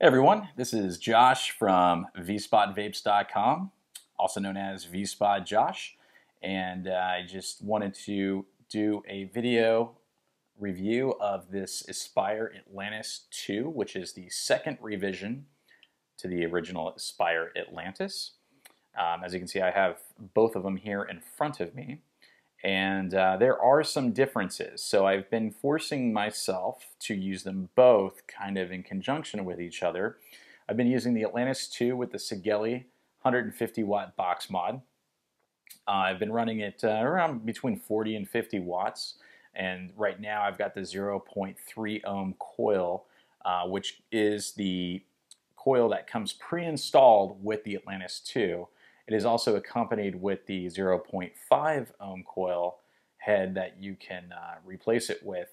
Hey everyone, this is Josh from VspotVapes.com, also known as Vspot Josh, and I just wanted to do a video review of this Aspire Atlantis 2, which is the second revision to the original Aspire Atlantis. As you can see, I have both of them here in front of me. And there are some differences. So I've been forcing myself to use them both kind of in conjunction with each other. I've been using the Atlantis 2 with the Sigelei 150 watt box mod. I've been running it around between 40 and 50 watts. And right now I've got the 0.3 ohm coil, which is the coil that comes pre-installed with the Atlantis 2. It is also accompanied with the 0.5 ohm coil head that you can replace it with,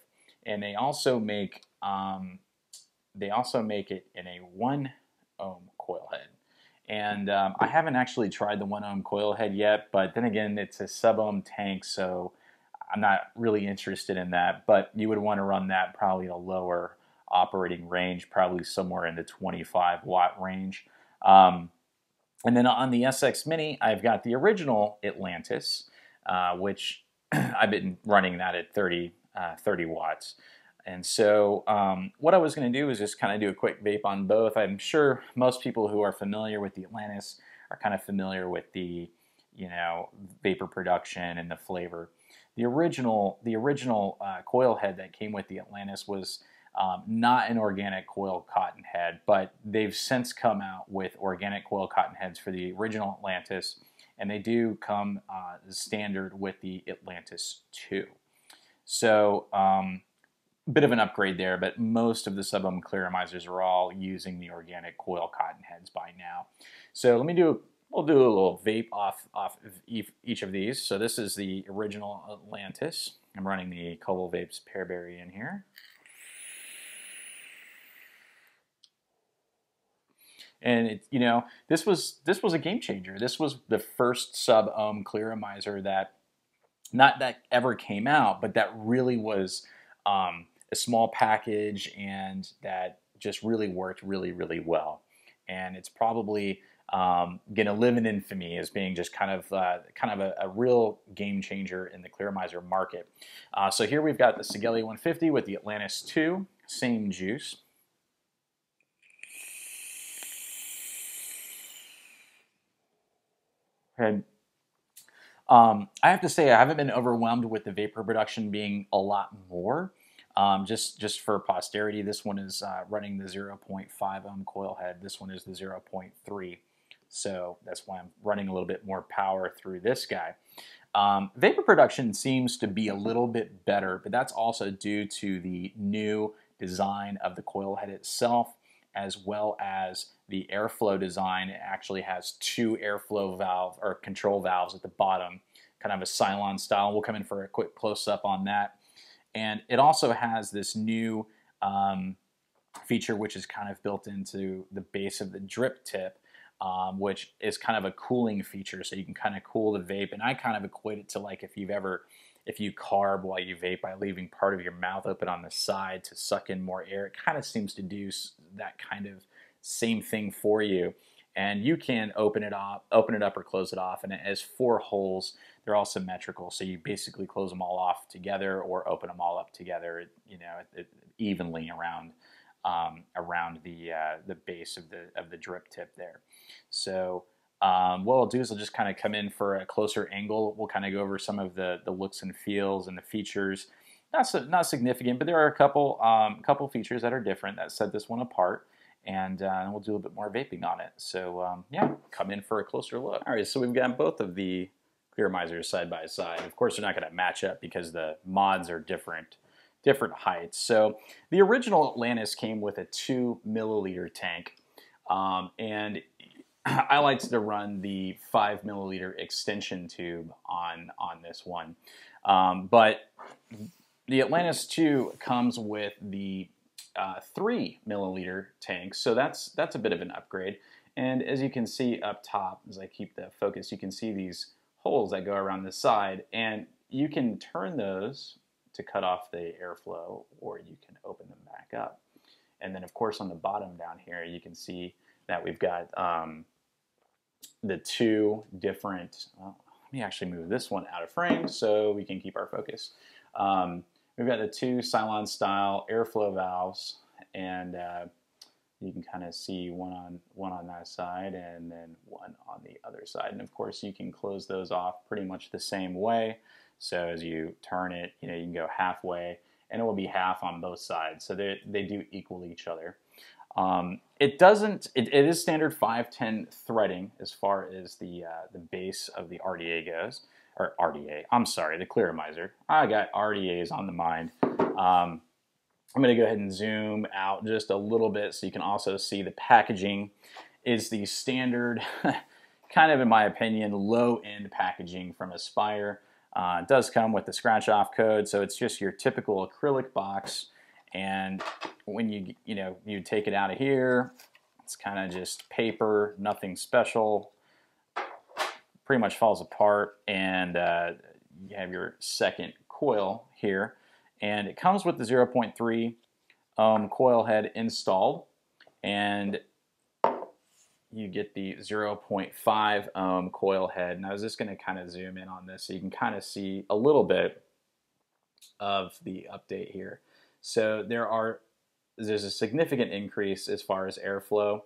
and they also make it in a 1 ohm coil head. And I haven't actually tried the 1 ohm coil head yet, but then again, it's a sub-ohm tank, so I'm not really interested in that. But you would want to run that probably at a lower operating range, probably somewhere in the 25 watt range. And then on the SX Mini, I've got the original Atlantis, which I've been running that at 30 watts. And so what I was going to do is just kind of do a quick vape on both. I'm sure most people who are familiar with the Atlantis are kind of familiar with the, vapor production and the flavor. The original coil head that came with the Atlantis was not an organic coil cotton head, but they've since come out with organic coil cotton heads for the original Atlantis, and they do come standard with the Atlantis 2. So bit of an upgrade there, but most of the sub-ohm clearamizers are all using the organic coil cotton heads by now. So we'll do a little vape off of each of these. So this is the original Atlantis. I'm running the Coil Vapes Pearberry in here. And this was a game changer. This was the first sub-ohm clearamizer that ever came out, but that really was a small package and that just really worked really, really well. And it's probably going to live in infamy as being just kind of a real game changer in the clearamizer market. So here we've got the Sigelei 150 with the Atlantis 2, same juice. And I have to say I haven't been overwhelmed with the vapor production being a lot more. Just for posterity, this one is running the 0.5 ohm coil head. This one is the 0.3. So that's why I'm running a little bit more power through this guy. Vapor production seems to be a little bit better, but that's also due to the new design of the coil head itself, as well as the airflow design. It actually has two airflow valve or control valves at the bottom, kind of a Cylon style. We'll come in for a quick close-up on that. And it also has this new feature which is kind of built into the base of the drip tip, which is kind of a cooling feature, so you can kind of cool the vape. And I kind of equate it to like if you carb while you vape by leaving part of your mouth open on the side to suck in more air. It kind of seems to do that kind of same thing for you. And you can open it up or close it off, and it has 4 holes. They're all symmetrical, so you basically close them all off together or open them all up together, evenly around the base of the drip tip there. So what I'll do is I'll just kind of come in for a closer angle. We'll kind of go over some of the looks and feels and the features. Not significant, but there are a couple features that are different that set this one apart. And we'll do a bit more vaping on it. So yeah, come in for a closer look. All right, so we've got both of the clearamizers side by side. Of course, they're not going to match up because the mods are different heights. So the original Atlantis came with a 2 milliliter tank, and I like to run the 5 milliliter extension tube on this one. But the Atlantis 2 comes with the 3 milliliter tanks, so that's a bit of an upgrade. And as you can see up top, as I keep the focus, you can see these holes that go around the side, and you can turn those to cut off the airflow, or you can open them back up. And then of course on the bottom down here, you can see that we've got the two different, let me actually move this one out of frame so we can keep our focus. We've got the two Cylon style airflow valves, and you can kind of see one on that side and then one on the other side. And of course you can close those off pretty much the same way. So as you turn it, you can go halfway and it will be half on both sides. So they do equal each other. It is standard 510 threading as far as the base of the RDA goes, or RDA, I'm sorry, the clearomizer. I got RDAs on the mind. I'm going to go ahead and zoom out just a little bit so you can also see the packaging is the standard, kind of in my opinion, low-end packaging from Aspire. It does come with the scratch-off code, so it's just your typical acrylic box. And when you take it out of here, it's kind of just paper, nothing special. Pretty much falls apart, and you have your second coil here. And it comes with the 0.3 coil head installed, and you get the 0.5 coil head. And I was just going to kind of zoom in on this so you can kind of see a little bit of the update here. So there's a significant increase as far as airflow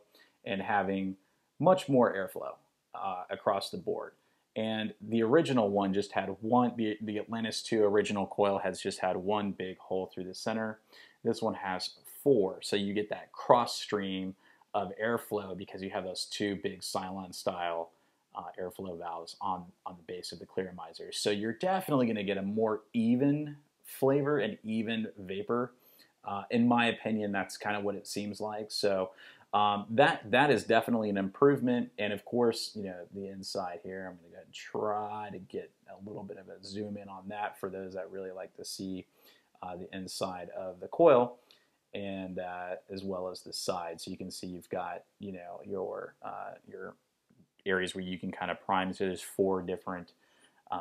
and having much more airflow across the board. And the original one just had one, the Atlantis 2 original coil heads just had one big hole through the center. This one has 4, so you get that cross stream of airflow because you have those two big Cylon style airflow valves on the base of the clearomizer. So you're definitely going to get a more even flavor and even vapor. In my opinion, that's kind of what it seems like. So that is definitely an improvement. And of course, the inside here, I'm going to go ahead and try to get a little bit of a zoom in on that for those that really like to see the inside of the coil, and as well as the side. So you can see you've got your areas where you can kind of prime. So there's 4 different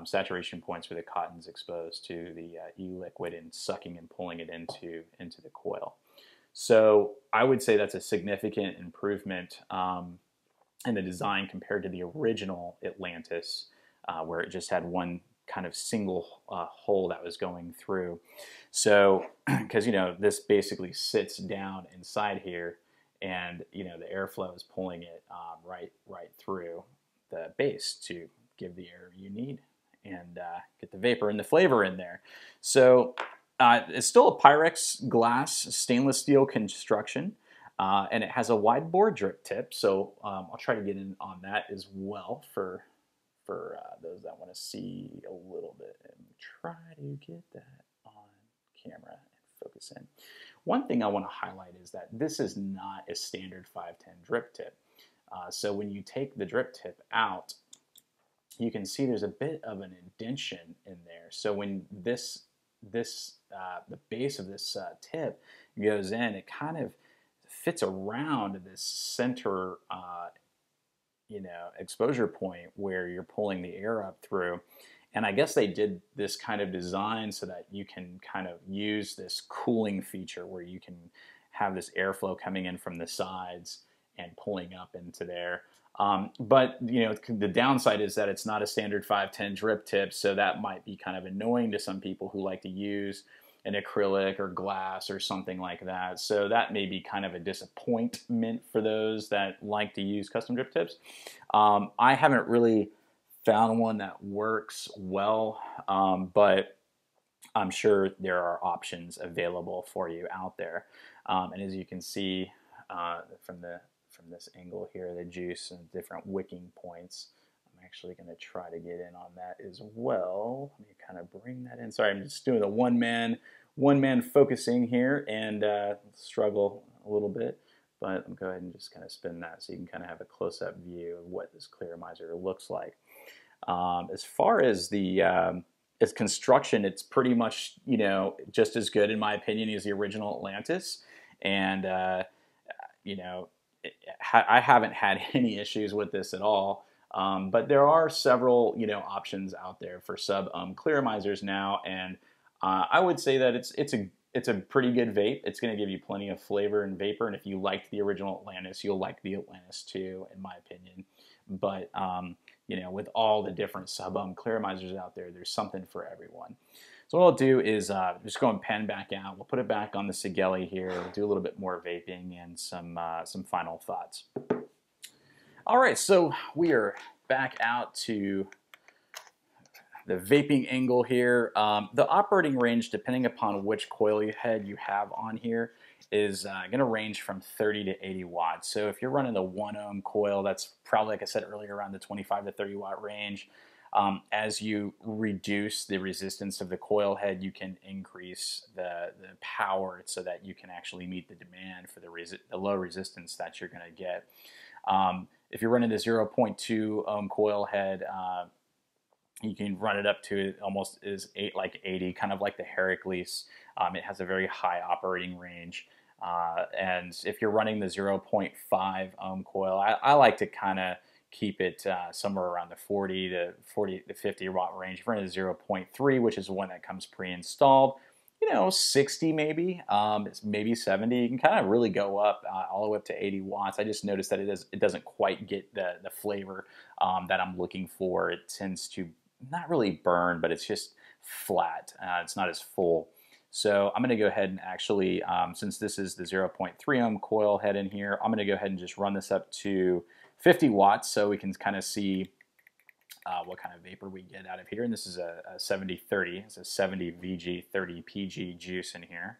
saturation points where the cotton's exposed to the e-liquid and sucking and pulling it into the coil. So I would say that's a significant improvement in the design compared to the original Atlantis, where it just had one kind of single hole that was going through. So, because this basically sits down inside here, and the airflow is pulling it right through the base to give the air you need and get the vapor and the flavor in there. So it's still a Pyrex glass stainless steel construction, and it has a wide bore drip tip. So I'll try to get in on that as well for those that want to see a little bit and try to get that on camera and focus in. One thing I want to highlight is that this is not a standard 510 drip tip. So when you take the drip tip out, you can see there's a bit of an indentation in there. So when the base of this tip goes in, it kind of fits around this center exposure point where you're pulling the air up through. And I guess they did this kind of design so that you can kind of use this cooling feature where you can have this airflow coming in from the sides and pulling up into there. But the downside is that it's not a standard 510 drip tip, so that might be kind of annoying to some people who like to use an acrylic or glass or something like that. So that may be kind of a disappointment for those that like to use custom drip tips. I haven't really found one that works well, but I'm sure there are options available for you out there. And as you can see from this angle here, the juice and different wicking points. I'm actually going to try to get in on that as well. Let me kind of bring that in. Sorry, I'm just doing a one man focusing here and struggle a little bit. But I'm going to go ahead and just kind of spin that so you can kind of have a close-up view of what this clearomizer looks like. As far as the its construction, it's pretty much just as good in my opinion as the original Atlantis, and I haven't had any issues with this at all. But there are several options out there for sub clearomizers now, and I would say that it's it's a pretty good vape. It's going to give you plenty of flavor and vapor. And if you liked the original Atlantis, you'll like the Atlantis too, in my opinion. But you know, with all the different sub-ohm clearizers out there, there's something for everyone. So what I'll do is just go and pen back out. We'll put it back on the Sigelei here. We'll do a little bit more vaping and some final thoughts. All right, so we are back out to the vaping angle here. The operating range, depending upon which coil head you have on here, is going to range from 30 to 80 watts. So if you're running the 1 ohm coil, that's probably, like I said earlier, around the 25 to 30 watt range. As you reduce the resistance of the coil head, you can increase the power so that you can actually meet the demand for the low resistance that you're going to get. If you're running the 0.2 ohm coil head, you can run it up to almost like 80, kind of like the Heracles. It has a very high operating range. And if you're running the 0.5 ohm coil, I like to kind of keep it somewhere around the 40 to 50 watt range. If you're running the 0.3, which is the one that comes pre-installed, you know, 60 maybe, maybe 70. You can kind of really go up all the way up to 80 watts. I just noticed that it doesn't quite get the flavor that I'm looking for. It tends to not really burn, but it's just flat. It's not as full. So I'm going to go ahead and actually, since this is the 0.3 ohm coil head in here, I'm going to go ahead and just run this up to 50 watts so we can kind of see what kind of vapor we get out of here. And this is a 70-30. It's a 70 VG, 30 PG juice in here.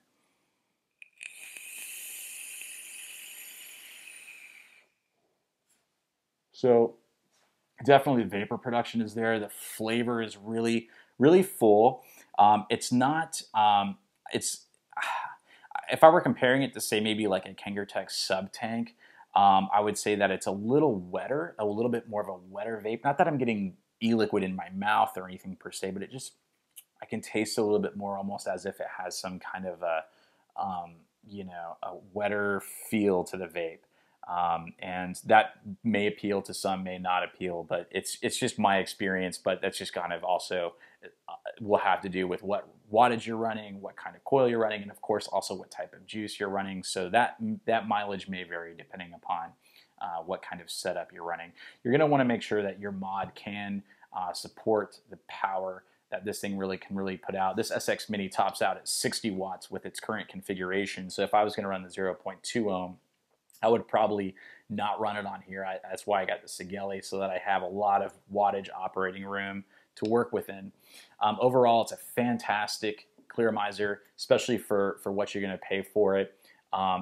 So definitely the vapor production is there. The flavor is really, really full. It's not, if I were comparing it to say maybe like a Kangertech sub tank, I would say that it's a little wetter, a little bit more of a wetter vape. Not that I'm getting e-liquid in my mouth or anything per se, but it just, I can taste a little bit more almost as if it has some kind of a, you know, a wetter feel to the vape. And that may appeal to some, may not appeal, but it's just my experience. But that's just kind of also will have to do with what wattage you're running, what kind of coil you're running, and of course also what type of juice you're running. So that mileage may vary depending upon what kind of setup you're running. You're going to want to make sure that your mod can support the power that this thing can really put out. This SX Mini tops out at 60 watts with its current configuration. So if I was going to run the 0.2 ohm, I would probably not run it on here. That's why I got the Sigelei, so that I have a lot of wattage operating room to work within. Overall, it's a fantastic clearmizer, especially for what you're going to pay for it.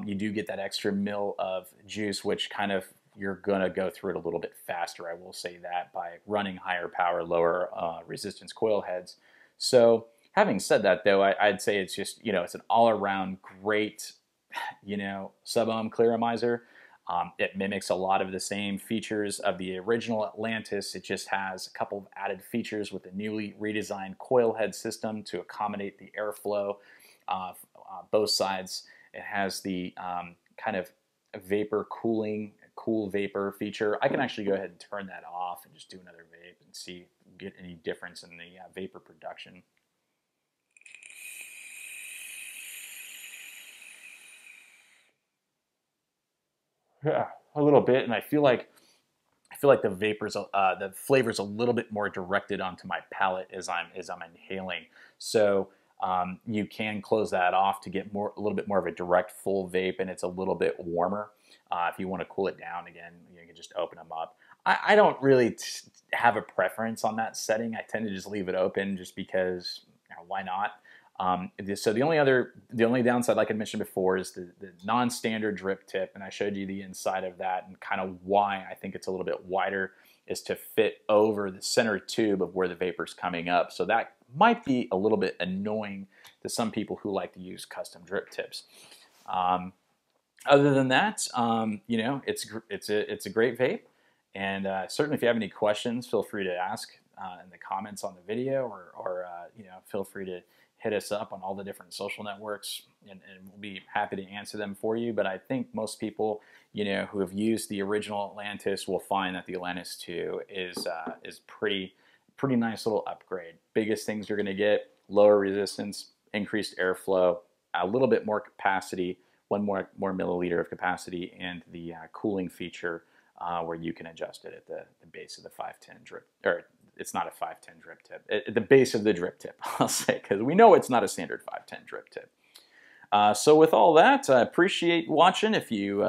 You do get that extra mil of juice, which kind of you're going to go through it a little bit faster. I will say that by running higher power, lower resistance coil heads. So having said that, though, I'd say it's just, you know, it's an all-around great, you know, sub-ohm clearmizer. It mimics a lot of the same features of the original Atlantis. It just has a couple of added features with the newly redesigned coil head system to accommodate the airflow both sides. It has the kind of vapor cooling, cool vapor feature. I can actually go ahead and turn that off and just do another vape and see get any difference in the vapor production. Yeah, a little bit, and I feel like the vapors, the flavor's a little bit more directed onto my palate as I'm inhaling. So you can close that off to get a little bit more of a direct full vape, and it's a little bit warmer. If you want to cool it down again, you can just open them up. I don't really have a preference on that setting. I tend to just leave it open just because, you know, why not? So the only downside, like I mentioned before, is the non-standard drip tip, and I showed you the inside of that and kind of why I think it's a little bit wider is to fit over the center tube of where the vapor's coming up. So that might be a little bit annoying to some people who like to use custom drip tips. Other than that, you know, it's a great vape, and certainly if you have any questions, feel free to ask in the comments on the video, or you know, feel free to hit us up on all the different social networks, and we'll be happy to answer them for you. But I think most people, you know, who have used the original Atlantis will find that the Atlantis 2 is pretty nice little upgrade. Biggest things you're going to get: lower resistance, increased airflow, a little bit more capacity, one more milliliter of capacity, and the cooling feature where you can adjust it at the base of the 510 drip, or it's not a 510 drip tip, at the base of the drip tip, I'll say, because we know it's not a standard 510 drip tip. So with all that, I appreciate watching. If you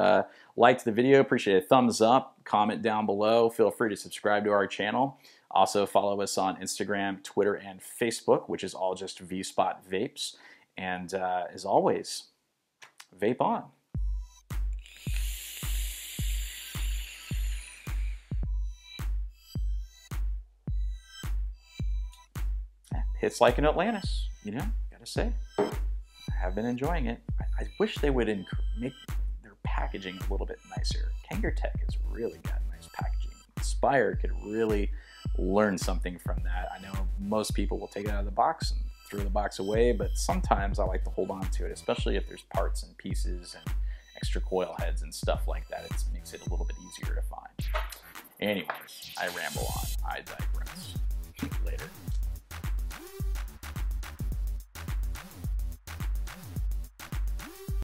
liked the video, appreciate a thumbs up, comment down below. Feel free to subscribe to our channel. Also follow us on Instagram, Twitter, and Facebook, which is all just Vspot Vapes. And as always, vape on. Hits like in Atlantis, you know, gotta say. I have been enjoying it. I wish they would make their packaging a little bit nicer. Kangertech has really got nice packaging. Spire could really learn something from that. I know most people will take it out of the box and throw the box away, but sometimes I like to hold on to it, especially if there's parts and pieces and extra coil heads and stuff like that. It makes it a little bit easier to find. Anyways, I ramble on. I digress. Later.